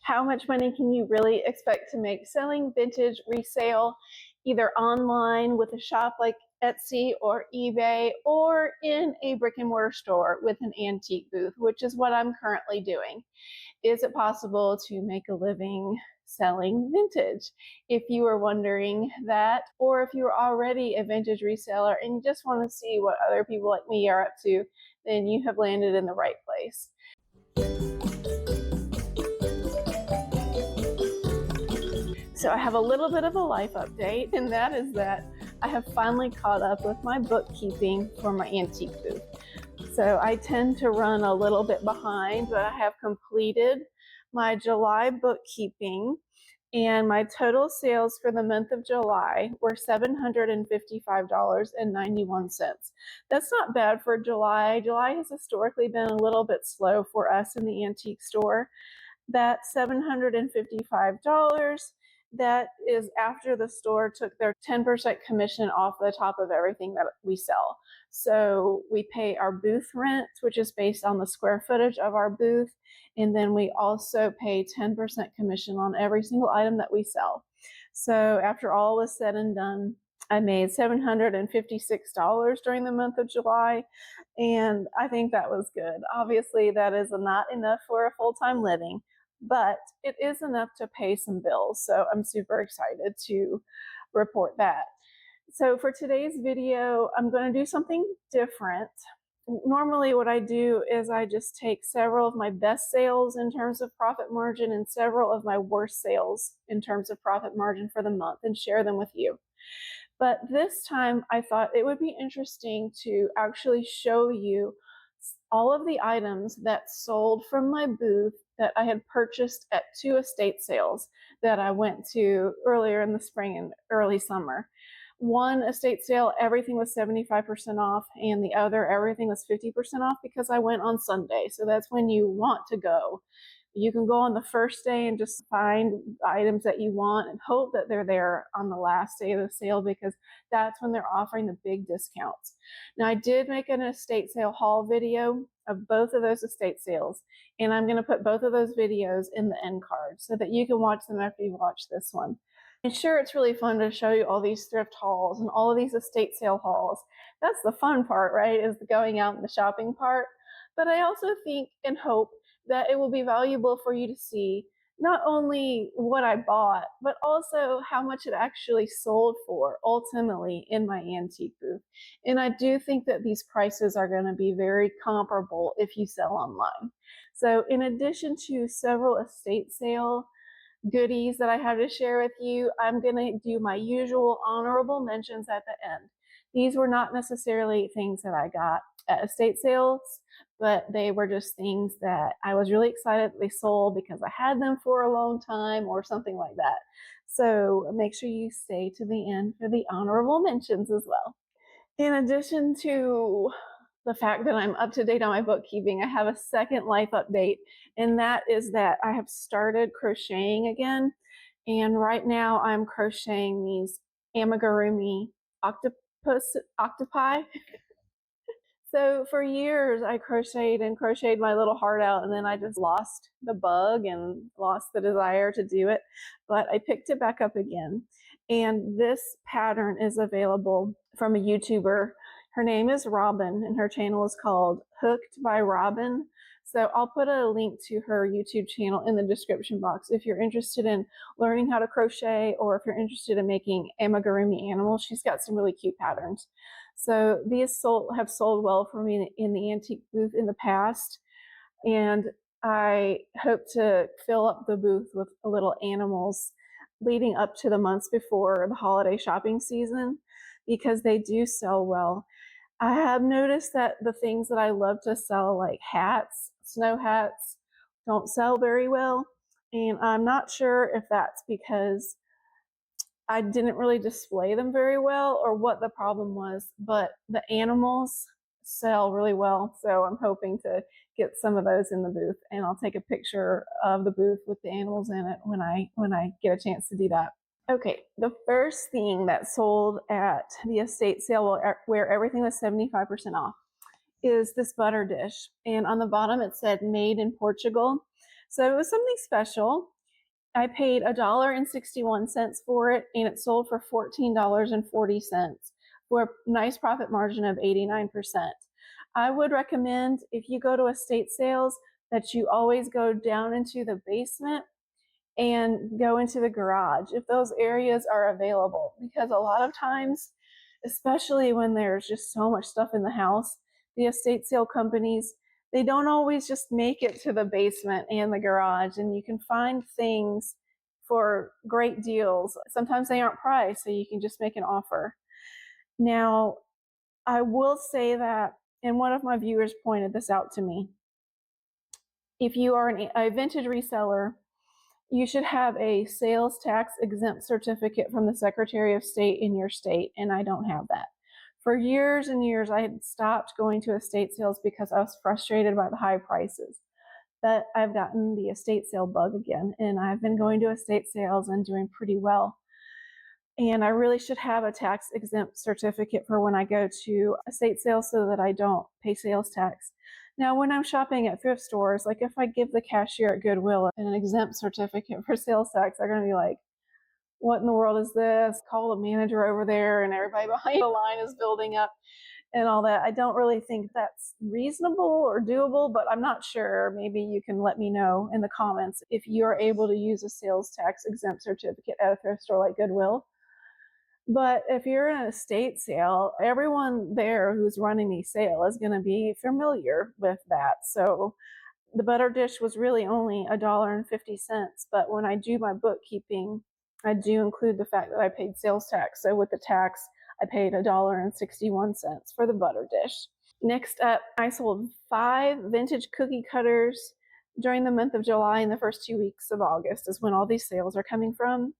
How much money can you really expect to make selling vintage resale, either online with a shop like Etsy or eBay, or in a brick and mortar store with an antique booth, which is what I'm currently doing? Is it possible to make a living selling vintage? If you are wondering that, or if you're already a vintage reseller and you just want to see what other people like me are up to, then you have landed in the right place. So I have a little bit of a life update, and that is that I have finally caught up with my bookkeeping for my antique booth. So I tend to run a little bit behind, but I have completed my July bookkeeping, and my total sales for the month of July were $755.91. That's not bad for July. July has historically been a little bit slow for us in the antique store. That $755, that is after the store took their 10% commission off the top of everything that we sell. So we pay our booth rent, which is based on the square footage of our booth, and then we also pay 10% commission on every single item that we sell. So after all was said and done, I made $756 during the month of July, and I think that was good. Obviously, that is not enough for a full-time living, but it is enough to pay some bills. So I'm super excited to report that. So for today's video, I'm going to do something different. Normally what I do is I just take several of my best sales in terms of profit margin and several of my worst sales in terms of profit margin for the month and share them with you. But this time I thought it would be interesting to actually show you all of the items that sold from my booth that I had purchased at 2 estate sales that I went to earlier in the spring and early summer. One estate sale, everything was 75% off, and the other, everything was 50% off because I went on Sunday. So that's when you want to go. You can go on the first day and just find items that you want and hope that they're there on the last day of the sale, because that's when they're offering the big discounts. Now, I did make an estate sale haul video of both of those estate sales, and I'm going to put both of those videos in the end card so that you can watch them after you watch this one. And sure, it's really fun to show you all these thrift hauls and all of these estate sale hauls. That's the fun part, right? Is the going out and the shopping part. But I also think and hope that it will be valuable for you to see not only what I bought, but also how much it actually sold for ultimately in my antique booth. And I do think that these prices are going to be very comparable if you sell online. So in addition to several estate sale goodies that I have to share with you, I'm going to do my usual honorable mentions at the end. These were not necessarily things that I got at estate sales, but they were just things that I was really excited they sold because I had them for a long time or something like that. So make sure you stay to the end for the honorable mentions as well. In addition to the fact that I'm up to date on my bookkeeping, I have a second life update, and that is that I have started crocheting again. And right now I'm crocheting these amigurumi octopi. So for years I crocheted my little heart out, and then I just lost the bug and lost the desire to do it. But I picked it back up again. And this pattern is available from a YouTuber. Her name is Robin, and her channel is called Hooked by Robin. So I'll put a link to her YouTube channel in the description box if you're interested in learning how to crochet, or if you're interested in making amigurumi animals. She's got some really cute patterns. So these have sold well for me in the antique booth in the past, and I hope to fill up the booth with little animals leading up to the months before the holiday shopping season, because they do sell well. I have noticed that the things that I love to sell, like hats, snow hats, don't sell very well, and I'm not sure if that's because I didn't really display them very well or what the problem was, but the animals sell really well. So I'm hoping to get some of those in the booth, and I'll take a picture of the booth with the animals in it when I get a chance to do that. Okay, the first thing that sold at the estate sale where everything was 75% off is this butter dish. And on the bottom it said made in Portugal. So it was something special. I paid $1.61 for it, and it sold for $14.40 for a nice profit margin of 89%. I would recommend, if you go to estate sales, that you always go down into the basement and go into the garage if those areas are available, because a lot of times, especially when there's just so much stuff in the house, the estate sale companies, they don't always just make it to the basement and the garage, and you can find things for great deals. Sometimes they aren't priced, so you can just make an offer. Now, I will say that, and one of my viewers pointed this out to me, if you are a vintage reseller, you should have a sales tax exempt certificate from the Secretary of State in your state, and I don't have that. For years and years, I had stopped going to estate sales because I was frustrated by the high prices. But I've gotten the estate sale bug again, and I've been going to estate sales and doing pretty well. And I really should have a tax exempt certificate for when I go to estate sales so that I don't pay sales tax. Now, when I'm shopping at thrift stores, like if I give the cashier at Goodwill an exempt certificate for sales tax, they're going to be like, what in the world is this? Call the manager over there, and everybody behind the line is building up and all that. I don't really think that's reasonable or doable, but I'm not sure. Maybe you can let me know in the comments if you're able to use a sales tax exempt certificate at a thrift store like Goodwill. But if you're in an estate sale, everyone there who's running the sale is going to be familiar with that. So the butter dish was really only $1.50, but when I do my bookkeeping, I do include the fact that I paid sales tax. So with the tax, I paid $1.61 for the butter dish. Next up, I sold 5 vintage cookie cutters during the month of July, and the first 2 weeks of August is when all these sales are coming from.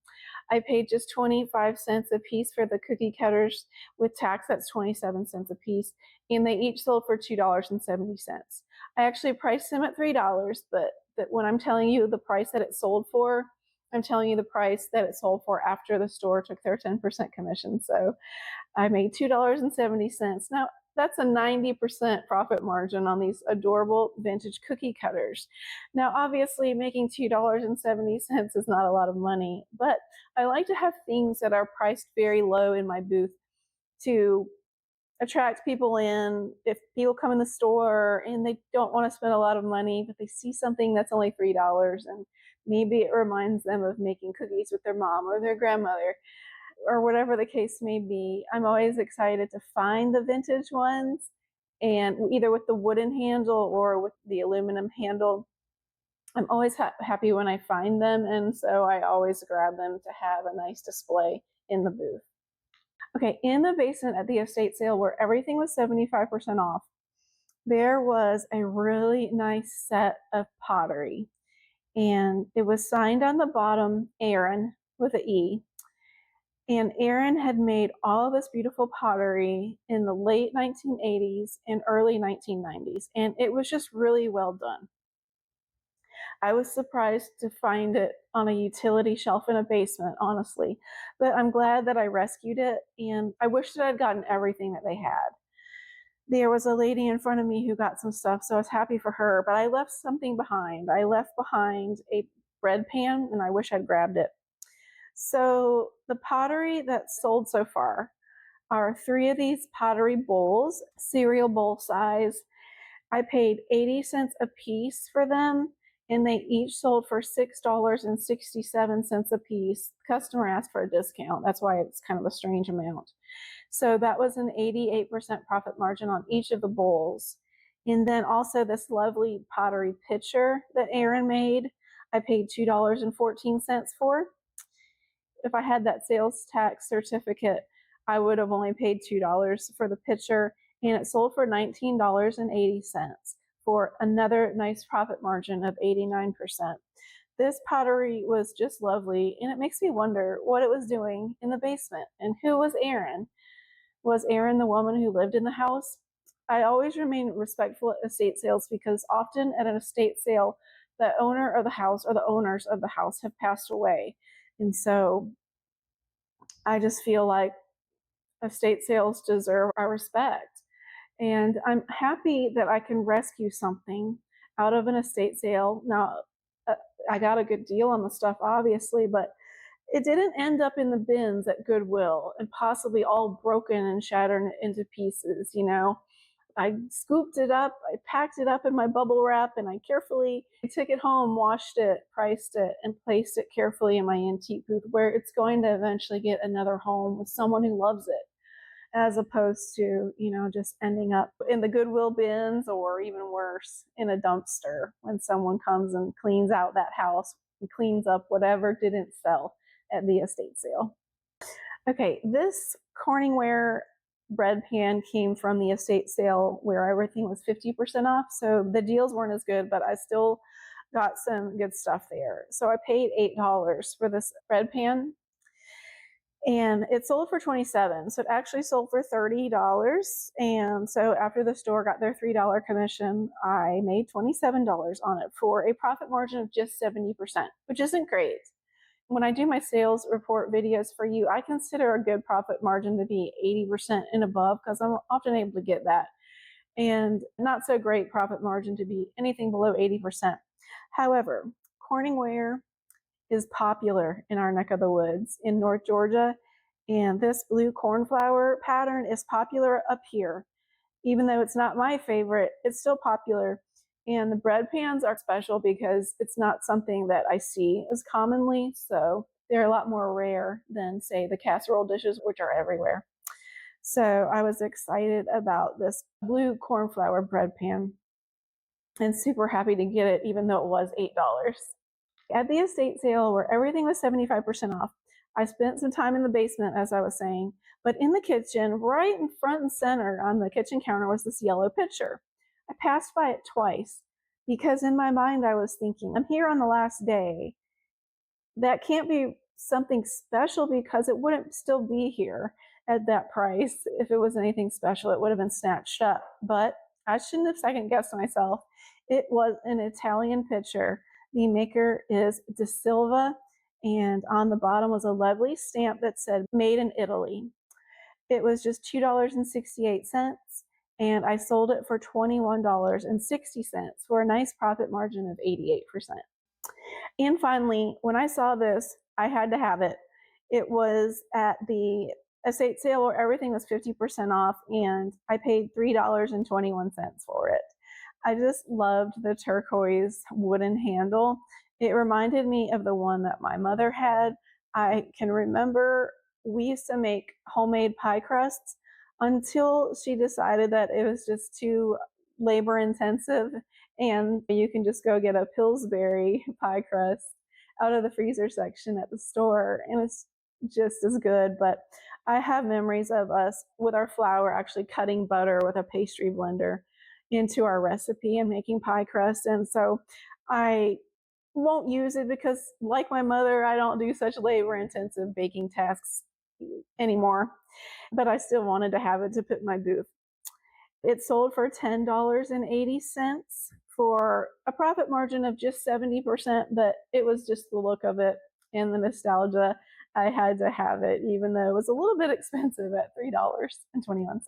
I paid just 25 cents a piece for the cookie cutters. With tax, that's 27 cents a piece, and they each sold for $2.70. I actually priced them at $3, but when I'm telling you the price that it sold for, I'm telling you the price that it sold for after the store took their 10% commission. So I made $2.70. Now, that's a 90% profit margin on these adorable vintage cookie cutters. Now, obviously, making $2.70 is not a lot of money, but I like to have things that are priced very low in my booth to attract people in. If people come in the store and they don't want to spend a lot of money, but they see something that's only $3, and maybe it reminds them of making cookies with their mom or their grandmother, or whatever the case may be, I'm always excited to find the vintage ones, and either with the wooden handle or with the aluminum handle. I'm always happy when I find them, and so I always grab them to have a nice display in the booth. Okay, in the basement at the estate sale where everything was 75% off, there was a really nice set of pottery, and it was signed on the bottom Aaron with an E. And Aaron had made all of this beautiful pottery in the late 1980s and early 1990s, and it was just really well done. I was surprised to find it on a utility shelf in a basement, honestly, but I'm glad that I rescued it, and I wish that I'd gotten everything that they had. There was a lady in front of me who got some stuff, so I was happy for her, but I left something behind. I left behind a bread pan, and I wish I'd grabbed it. So the pottery that's sold so far are 3 of these pottery bowls, cereal bowl size. I paid 80 cents a piece for them, and they each sold for $6.67 a piece. The customer asked for a discount. That's why it's kind of a strange amount. So that was an 88% profit margin on each of the bowls. And then also this lovely pottery pitcher that Aaron made, I paid $2.14 for. If I had that sales tax certificate, I would have only paid $2 for the pitcher, and it sold for $19.80 for another nice profit margin of 89%. This pottery was just lovely, and it makes me wonder what it was doing in the basement, and who was Aaron? Was Aaron the woman who lived in the house? I always remain respectful at estate sales because often at an estate sale, the owner of the house or the owners of the house have passed away. And so I just feel like estate sales deserve our respect. And I'm happy that I can rescue something out of an estate sale. Now, I got a good deal on the stuff, obviously, but it didn't end up in the bins at Goodwill and possibly all broken and shattered into pieces, you know. I scooped it up, I packed it up in my bubble wrap, and I carefully took it home, washed it, priced it, and placed it carefully in my antique booth where it's going to eventually get another home with someone who loves it, as opposed to, you know, just ending up in the Goodwill bins or even worse, in a dumpster when someone comes and cleans out that house and cleans up whatever didn't sell at the estate sale. Okay, this Corningware bread pan came from the estate sale where everything was 50% off. So the deals weren't as good, but I still got some good stuff there. So I paid $8 for this bread pan and it sold for $27. So it actually sold for $30. And so after the store got their $3 commission, I made $27 on it for a profit margin of just 70%, which isn't great. When I do my sales report videos for you, I consider a good profit margin to be 80% and above because I'm often able to get that. And not so great profit margin to be anything below 80%. However, Corningware is popular in our neck of the woods in North Georgia. And this blue cornflower pattern is popular up here. Even though it's not my favorite, it's still popular. And the bread pans are special because it's not something that I see as commonly. So they're a lot more rare than, say, the casserole dishes, which are everywhere. So I was excited about this blue cornflower bread pan and super happy to get it, even though it was $8. At the estate sale where everything was 75% off, I spent some time in the basement, as I was saying, but in the kitchen, right in front and center on the kitchen counter was this yellow pitcher. I passed by it twice because in my mind I was thinking, I'm here on the last day. That can't be something special because it wouldn't still be here at that price. If it was anything special, it would have been snatched up. But I shouldn't have second guessed myself. It was an Italian pitcher. The maker is De Silva, and on the bottom was a lovely stamp that said made in Italy. It was just $2.68, and I sold it for $21.60 for a nice profit margin of 88%. And finally, when I saw this, I had to have it. It was at the estate sale where everything was 50% off, and I paid $3.21 for it. I just loved the turquoise wooden handle. It reminded me of the one that my mother had. I can remember we used to make homemade pie crusts until she decided that it was just too labor intensive and you can just go get a Pillsbury pie crust out of the freezer section at the store and it's just as good. But I have memories of us with our flour actually cutting butter with a pastry blender into our recipe and making pie crust. And so I won't use it because, like my mother, I don't do such labor intensive baking tasks anymore, but I still wanted to have it to put in my booth. It sold for $10.80 for a profit margin of just 70%, but it was just the look of it and the nostalgia. I had to have it, even though it was a little bit expensive at $3.21.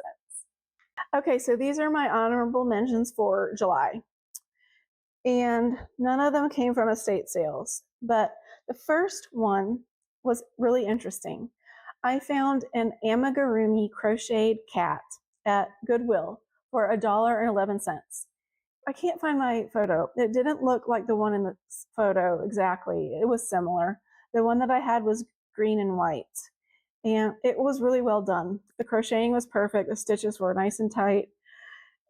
Okay, so these are my honorable mentions for July. And none of them came from estate sales, but the first one was really interesting. I found an amigurumi crocheted cat at Goodwill for $1.11. I can't find my photo. It didn't look like the one in the photo exactly. It was similar. The one that I had was green and white, and it was really well done. The crocheting was perfect. The stitches were nice and tight,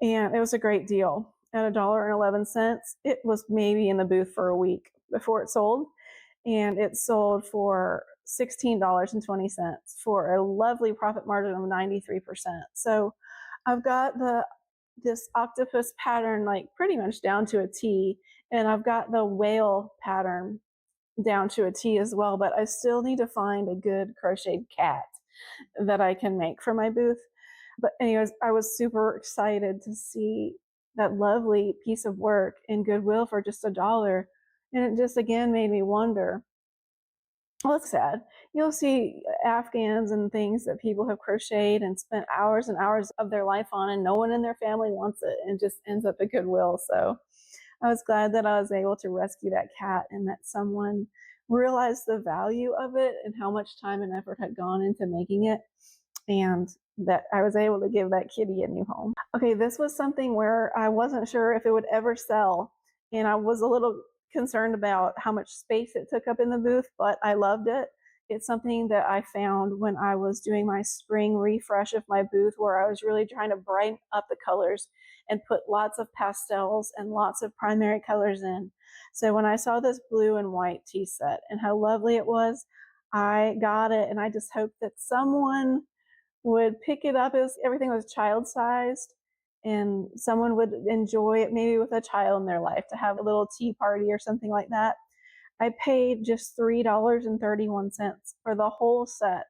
and it was a great deal. At $1.11, it was maybe in the booth for a week before it sold, and it sold for $16.20 for a lovely profit margin of 93%. So I've got this octopus pattern like pretty much down to a T, and I've got the whale pattern down to a T as well, but I still need to find a good crocheted cat that I can make for my booth. But anyways, I was super excited to see that lovely piece of work in Goodwill for just $1. And it just again made me wonder, well, it's sad. You'll see Afghans and things that people have crocheted and spent hours and hours of their life on, and no one in their family wants it, and just ends up at Goodwill. So I was glad that I was able to rescue that cat and that someone realized the value of it and how much time and effort had gone into making it, and that I was able to give that kitty a new home. Okay, this was something where I wasn't sure if it would ever sell, and I was a little concerned about how much space it took up in the booth, but I loved it. It's something that I found when I was doing my spring refresh of my booth, where I was really trying to brighten up the colors and put lots of pastels and lots of primary colors in. So when I saw this blue and white tea set and how lovely it was, I got it, and I just hoped that someone would pick it up. As everything was child sized, and someone would enjoy it, maybe with a child in their life, to have a little tea party or something like that. I paid just $3.31 for the whole set.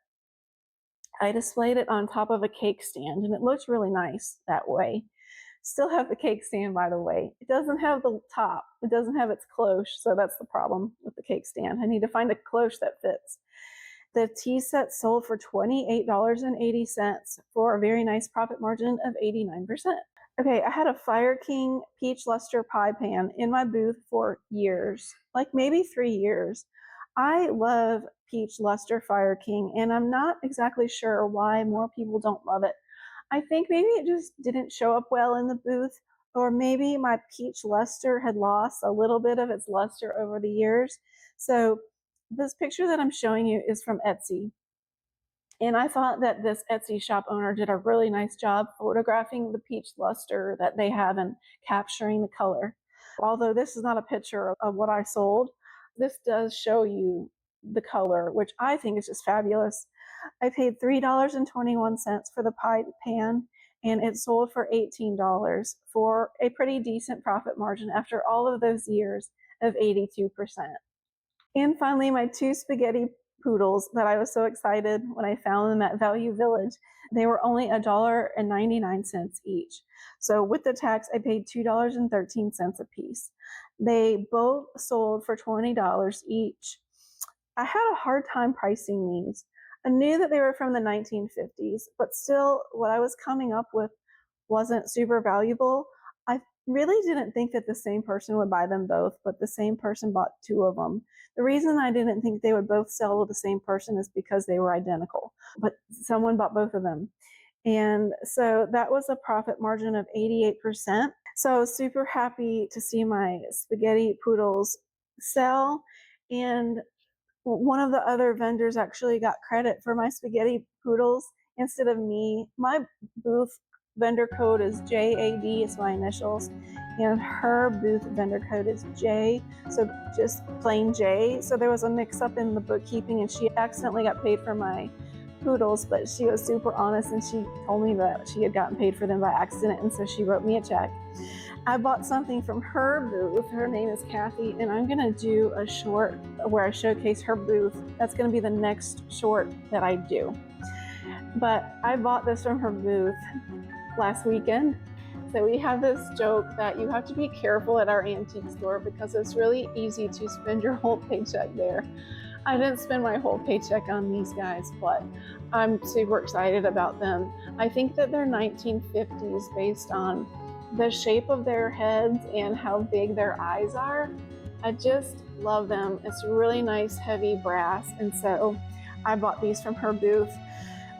I displayed it on top of a cake stand, and it looks really nice that way. Still have the cake stand, by the way. It doesn't have the top. It doesn't have its cloche, so that's the problem with the cake stand. I need to find a cloche that fits. The tea set sold for $28.80 for a very nice profit margin of 89%. Okay, I had a Fire King peach luster pie pan in my booth for years, like maybe 3 years. I love peach luster Fire King, and I'm not exactly sure why more people don't love it. I think maybe it just didn't show up well in the booth, or maybe my peach luster had lost a little bit of its luster over the years. So this picture that I'm showing you is from Etsy. And I thought that this Etsy shop owner did a really nice job photographing the peach luster that they have and capturing the color. Although this is not a picture of what I sold, this does show you the color, which I think is just fabulous. I paid $3.21 for the pie pan, and it sold for $18 for a pretty decent profit margin after all of those years of 82%. And finally, my 2 spaghetti poodles that I was so excited when I found them at Value Village. They were only $1.99 each. So with the tax, I paid $2.13 a piece. They both sold for $20 each. I had a hard time pricing these. I knew that they were from the 1950s, but still what I was coming up with wasn't super valuable. I really didn't think that the same person would buy them both, but the same person bought 2 of them. The reason I didn't think they would both sell to the same person is because they were identical, but someone bought both of them. And so that was a profit margin of 88%. So I was super happy to see my spaghetti poodles sell. And one of the other vendors actually got credit for my spaghetti poodles instead of me. My booth vendor code is JAD, it's my initials, and her booth vendor code is J, so just plain J. So there was a mix up in the bookkeeping, and she accidentally got paid for my poodles, but she was super honest, and she told me that she had gotten paid for them by accident, and so she wrote me a check. I bought something from her booth. Her name is Kathy, and I'm gonna do a short where I showcase her booth. That's gonna be the next short that I do. But I bought this from her booth last weekend. So we have this joke that you have to be careful at our antique store because it's really easy to spend your whole paycheck there. I didn't spend my whole paycheck on these guys, but I'm super excited about them. I think that they're 1950s based on the shape of their heads and how big their eyes are. I just love them. It's really nice, heavy brass, and so I bought these from her booth.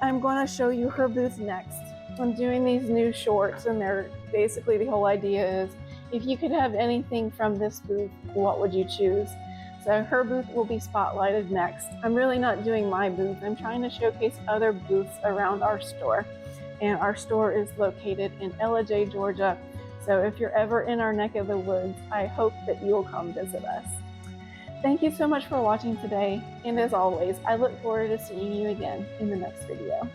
I'm going to show you her booth next. I'm doing these new shorts, and they're basically, the whole idea is, if you could have anything from this booth, what would you choose? So her booth will be spotlighted next. I'm really not doing my booth. I'm trying to showcase other booths around our store. And our store is located in Ellijay, Georgia. So if you're ever in our neck of the woods, I hope that you'll come visit us. Thank you so much for watching today. And as always, I look forward to seeing you again in the next video.